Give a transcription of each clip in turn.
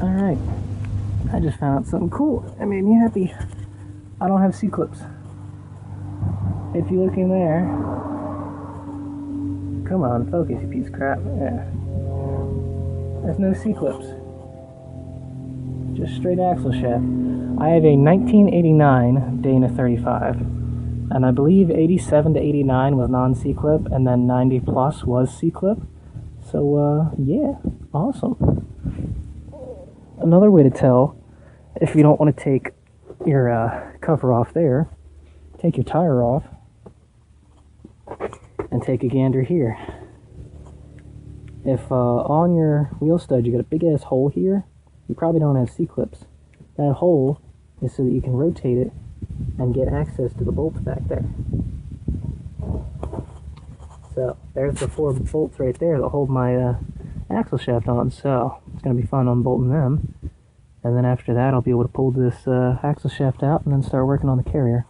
Alright, I just found out something cool. It made me happy. I don't have C-clips. If you look in there, come on, focus, you piece of crap. Yeah. There's no C-clips. Just straight axle shaft. I have a 1989 Dana 35, and I believe 87 to 89 was non-C-clip, and then 90 plus was C-clip. So, yeah, awesome. Another way to tell if you don't want to take your cover off there, take your tire off and take a gander here. If on your wheel stud you got a big ass hole here, you probably don't have C-clips. That hole is so that you can rotate it and get access to the bolts back there. So there's the 4 bolts right there that hold my axle shaft on, so it's going to be fun unbolting them. And then after that I'll be able to pull this axle shaft out and then start working on the carrier.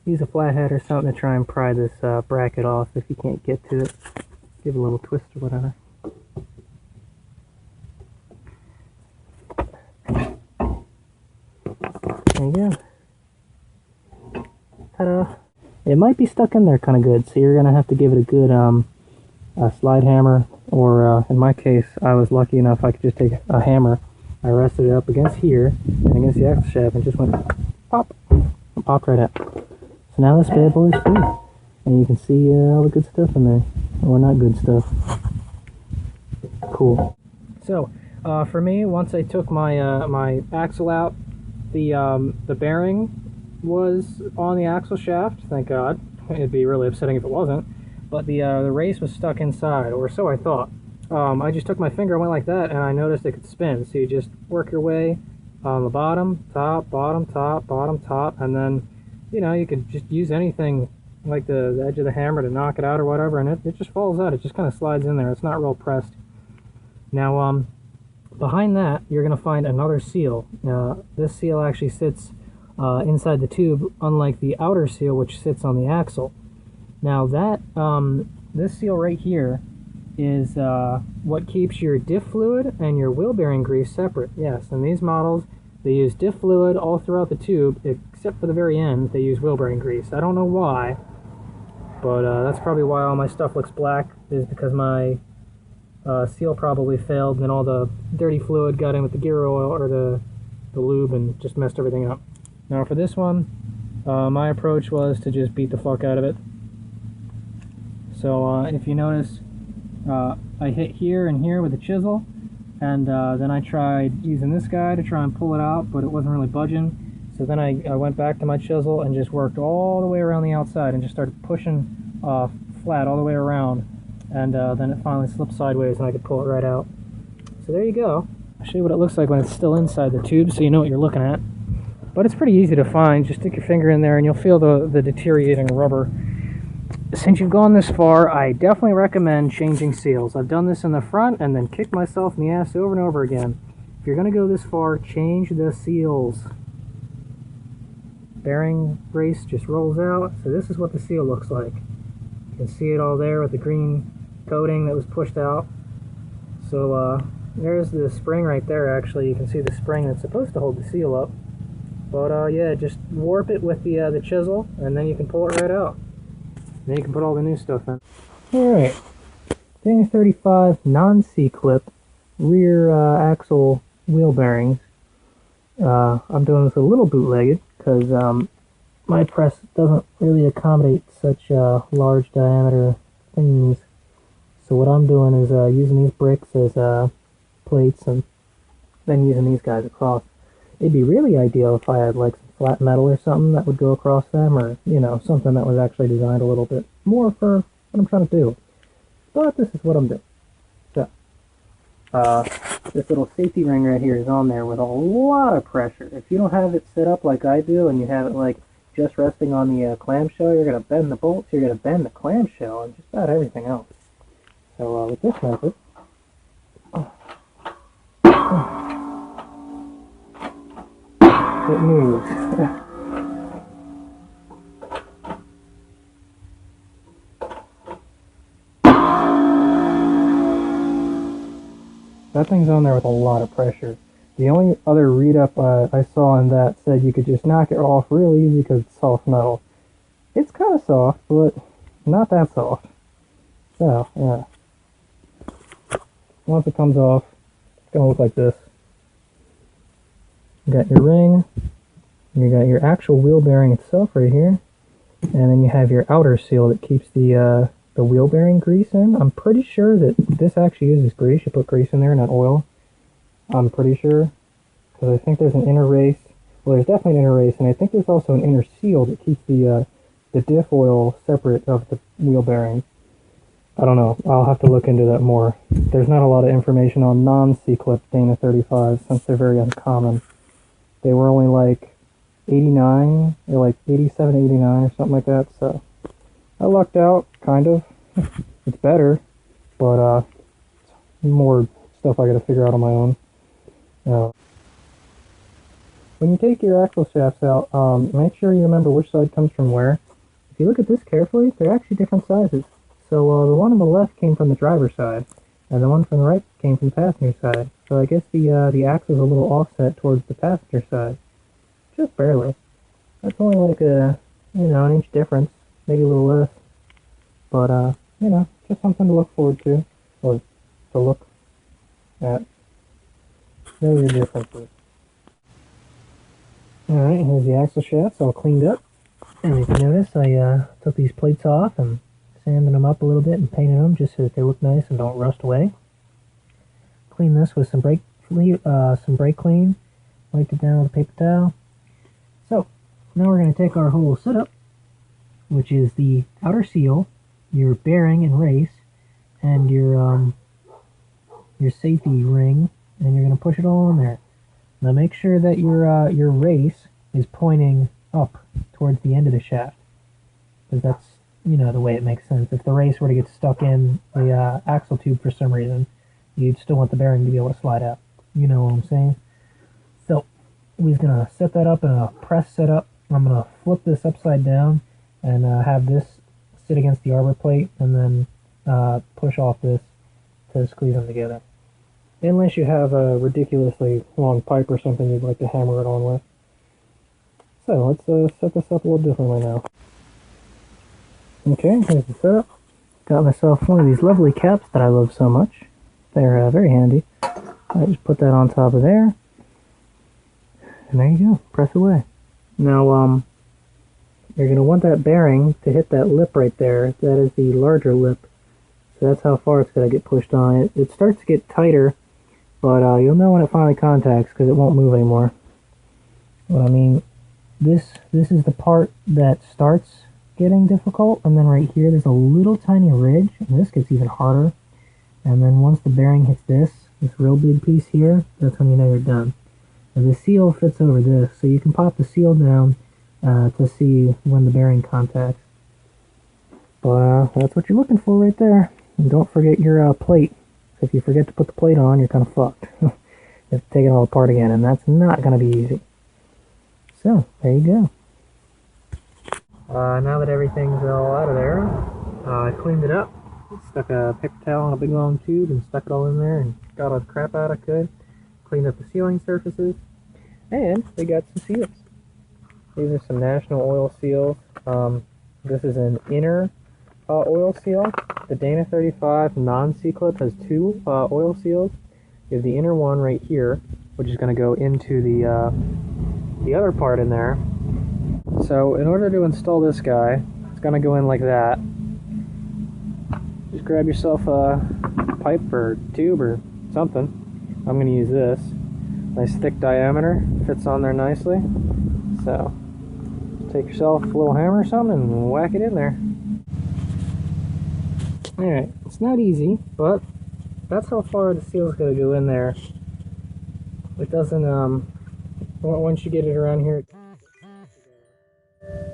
Use a flathead or something to try and pry this bracket off if you can't get to it. Give it a little twist or whatever. There you go. Ta-da! It might be stuck in there kind of good, so you're going to have to give it a good slide hammer, or in my case, I was lucky enough I could just take a hammer. I rested it up against here and against the axle shaft and just went pop, and popped right out. So now this bad boy is free, and you can see all the good stuff in there, or not good stuff. Cool. So for me, once I took my my axle out, the bearing was on the axle shaft. Thank God. It'd be really upsetting if it wasn't. But the race was stuck inside, or so I thought. I just took my finger and went like that, and I noticed it could spin. So you just work your way on the bottom, top, bottom, top, bottom, top, and then, you know, you could just use anything like the edge of the hammer to knock it out or whatever, and it just falls out. It just kind of slides in there. It's not real pressed. Now, behind that, you're going to find another seal. This seal actually sits inside the tube, unlike the outer seal, which sits on the axle. Now that, this seal right here is what keeps your diff fluid and your wheel bearing grease separate. Yes, in these models, they use diff fluid all throughout the tube, except for the very end, they use wheel bearing grease. I don't know why, but that's probably why all my stuff looks black, is because my seal probably failed, and then all the dirty fluid got in with the gear oil or the lube and just messed everything up. Now for this one, my approach was to just beat the fuck out of it. So if you notice, I hit here and here with a chisel, and then I tried using this guy to try and pull it out, but it wasn't really budging. So then I went back to my chisel and just worked all the way around the outside and just started pushing flat all the way around, and then it finally slipped sideways and I could pull it right out. So there you go. I'll show you what it looks like when it's still inside the tube so you know what you're looking at. But it's pretty easy to find. Just stick your finger in there and you'll feel the deteriorating rubber. Since you've gone this far, I definitely recommend changing seals. I've done this in the front and then kicked myself in the ass over and over again. If you're going to go this far, change the seals. Bearing brace just rolls out. So this is what the seal looks like. You can see it all there with the green coating that was pushed out. So there's the spring right there. Actually, you can see the spring that's supposed to hold the seal up. But yeah, just warp it with the chisel, and then you can pull it right out. Then you can put all the new stuff in. Alright, Dana 35 non-C-clip rear axle wheel bearings. I'm doing this a little bootlegged because my press doesn't really accommodate such large diameter things. So what I'm doing is using these bricks as plates and then using these guys across. It'd be really ideal if I had like some flat metal or something that would go across them, or, you know, something that was actually designed a little bit more for what I'm trying to do. But this is what I'm doing. So, this little safety ring right here is on there with a lot of pressure. If you don't have it set up like I do, and you have it like just resting on the clamshell, you're going to bend the bolts, you're going to bend the clamshell, and just about everything else. So with this method, it moves. That thing's on there with a lot of pressure. The only other read-up I saw in that said you could just knock it off real easy because it's soft metal. It's kind of soft, but not that soft. So, yeah. Once it comes off, it's going to look like this. You got your ring, and you got your actual wheel bearing itself right here, and then you have your outer seal that keeps the wheel bearing grease in. I'm pretty sure that this actually uses grease. You put grease in there, not oil. I'm pretty sure, because I think there's an inner race. Well, there's definitely an inner race, and I think there's also an inner seal that keeps the diff oil separate of the wheel bearing. I don't know. I'll have to look into that more. There's not a lot of information on non-C-clip D35 since they're very uncommon. They were only like 89, or like 87, 89 or something like that, so I lucked out, kind of. It's better, but more stuff I gotta figure out on my own. When you take your axle shafts out, make sure you remember which side comes from where. If you look at this carefully, they're actually different sizes. So the one on the left came from the driver's side, and the one from the right came from the passenger side. So I guess the axle's a little offset towards the passenger side. Just barely. That's only like an inch difference, maybe a little less. But, just something to look forward to, or to look at. Know your differences. Alright, here's the axle shafts all cleaned up. And if you notice, I took these plates off and sanded them up a little bit and painted them just so that they look nice and don't rust away. Clean this with some brake clean. Wiped it down with a paper towel. So, now we're going to take our whole setup, which is the outer seal, your bearing and race, and your safety ring, and you're going to push it all in there. Now make sure that your race is pointing up towards the end of the shaft, because that's, the way it makes sense. If the race were to get stuck in the axle tube for some reason, you'd still want the bearing to be able to slide out. You know what I'm saying? So, we're just going to set that up in a press setup. I'm going to flip this upside down and have this sit against the arbor plate, and then push off this to squeeze them together. Unless you have a ridiculously long pipe or something you'd like to hammer it on with. So, let's set this up a little differently now. Okay, here's the setup. Got myself one of these lovely caps that I love so much. They're very handy. I just put that on top of there. And there you go. Press away. Now, you're going to want that bearing to hit that lip right there. That is the larger lip. So that's how far it's going to get pushed on. It starts to get tighter, but you'll know when it finally contacts because it won't move anymore. Well, I mean, this is the part that starts getting difficult, and then right here there's a little tiny ridge, and this gets even harder. And then once the bearing hits this real big piece here, that's when you know you're done. And the seal fits over this, so you can pop the seal down to see when the bearing contacts. But that's what you're looking for right there. And don't forget your plate. If you forget to put the plate on, you're kind of fucked. You have to take it all apart again, and that's not going to be easy. So, there you go. Now that everything's all out of there, I cleaned it up. Stuck a paper towel on a big long tube and stuck it all in there and got all the crap out I could. Cleaned up the sealing surfaces. And we got some seals. These are some National Oil seals. This is an inner oil seal. The Dana 35 non-C-clip has two oil seals. You have the inner one right here, which is going to go into the other part in there. So in order to install this guy, it's going to go in like that. Just grab yourself a pipe or tube or something. I'm going to use this. Nice thick diameter, fits on there nicely. So take yourself a little hammer or something and whack it in there. Alright, it's not easy, but that's how far the seal's going to go in there. It doesn't, once you get it around here,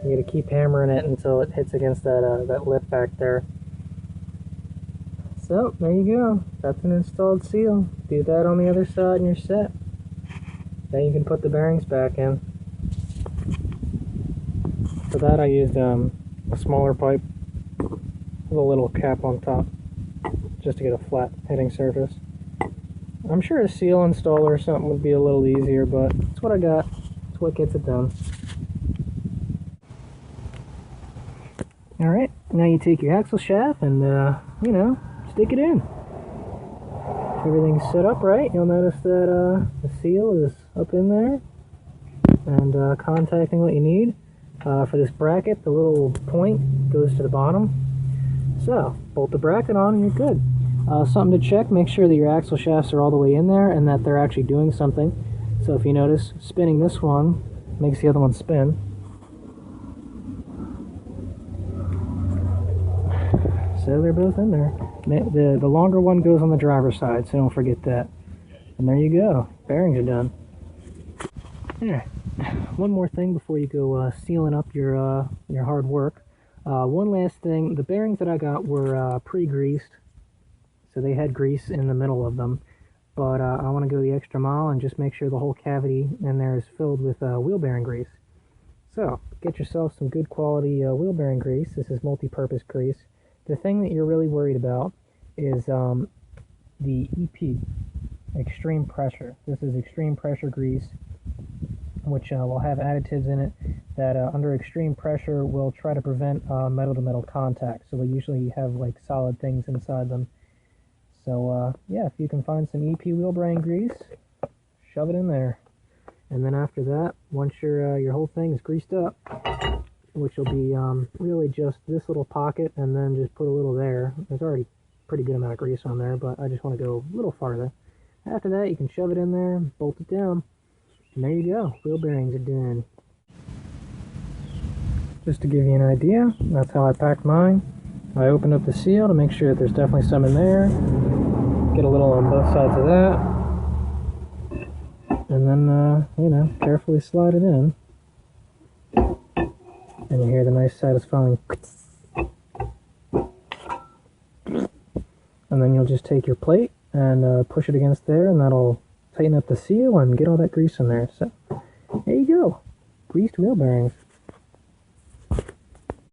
you got to keep hammering it until it hits against that lip back there. So, there you go. That's an installed seal. Do that on the other side and you're set. Then you can put the bearings back in. For that I used a smaller pipe with a little cap on top, just to get a flat hitting surface. I'm sure a seal installer or something would be a little easier, but it's what I got. It's what gets it done. Alright, now you take your axle shaft and, you know, stick it in. If everything's set up right, you'll notice that the seal is up in there and contacting what you need. For this bracket, the little point goes to the bottom. So, bolt the bracket on and you're good. Something to check, make sure that your axle shafts are all the way in there and that they're actually doing something. So if you notice, spinning this one makes the other one spin. So they're both in there. The longer one goes on the driver's side, so don't forget that. And there you go. Bearings are done. Alright, one more thing before you go sealing up your hard work. One last thing, the bearings that I got were pre-greased, so they had grease in the middle of them. But I want to go the extra mile and just make sure the whole cavity in there is filled with wheel bearing grease. So, get yourself some good quality wheel bearing grease. This is multi-purpose grease. The thing that you're really worried about is the EP, extreme pressure. This is extreme pressure grease, which will have additives in it that under extreme pressure will try to prevent metal-to-metal contact. So they usually have like solid things inside them. So yeah, if you can find some EP wheel bearing grease, shove it in there. And then after that, once your whole thing is greased up, which will be really just this little pocket and then just put a little there. There's already a pretty good amount of grease on there, but I just want to go a little farther. After that, you can shove it in there, bolt it down, and there you go. Wheel bearings are done. Just to give you an idea, that's how I packed mine. I opened up the seal to make sure that there's definitely some in there. Get a little on both sides of that. And then, you know, carefully slide it in. And you hear the nice satisfying and then you'll just take your plate and push it against there, and that'll tighten up the seal and get all that grease in there. So, there you go. Greased wheel bearings.